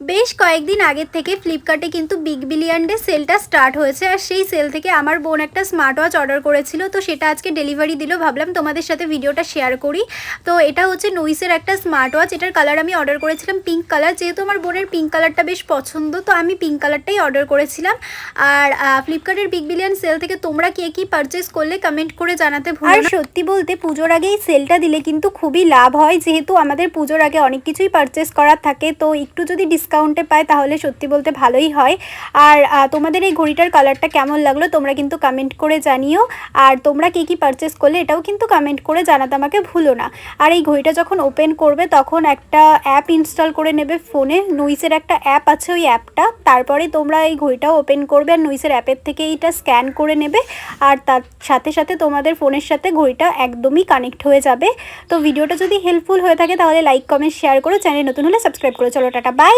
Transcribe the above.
বেশ কয়েকদিন আগের থেকে ফ্লিপকার্টে কিন্তু বিগ বিলিয়ন ডে সেলটা স্টার্ট হয়েছে। আর সেই সেল থেকে আমার বোন একটা স্মার্ট ওয়াচ অর্ডার করেছিল, তো সেটা আজকে ডেলিভারি দিল। ভাবলাম তোমাদের সাথে ভিডিওটা শেয়ার করি। তো এটা হচ্ছে নোইসের একটা স্মার্ট ওয়াচ। এটার কালার আমি অর্ডার করেছিলাম পিঙ্ক কালার, যেহেতু আমার বোনের পিঙ্ক কালারটা বেশ পছন্দ, তো আমি পিঙ্ক কালারটাই অর্ডার করেছিলাম। আর ফ্লিপকার্টের বিগ বিলিয়ন সেল থেকে তোমরা কে কী পারচেস করলে কমেন্ট করে জানাতে ভুলো না। আর সত্যি বলতে পুজোর আগে এই সেলটা দিলে কিন্তু খুবই লাভ হয়, যেহেতু আমাদের পুজোর আগে অনেক কিছুই পারচেস করার থাকে, তো একটু যদি ডিসকাউন্টে পায় তাহলে সত্যি বলতে ভালোই হয়। আর তোমাদের এই ঘড়িটার কালারটা কেমন লাগলো তোমরা কিন্তু কমেন্ট করে জানিও। আর তোমরা কী কী পারচেস করলে এটাও কিন্তু কমেন্ট করে জানাতে আমাকে ভুলো না। আর এই ঘড়িটা যখন ওপেন করবে তখন একটা অ্যাপ ইনস্টল করে নেবে ফোনে। নোইসের একটা অ্যাপ আছে, ওই অ্যাপটা, তারপরে তোমরা এই ঘড়িটাও ওপেন করবে আর নোইসের অ্যাপের থেকে এইটা স্ক্যান করে নেবে। আর তার সাথে সাথে তোমাদের ফোনের সাথে ঘড়িটা একদমই কানেক্ট হয়ে যাবে। তো ভিডিওটা যদি হেল্পফুল হয়ে থাকে তাহলে লাইক কমেন্ট শেয়ার করো, চ্যানেল নতুন হলে সাবস্ক্রাইব করো। চলো টাটা, বাই।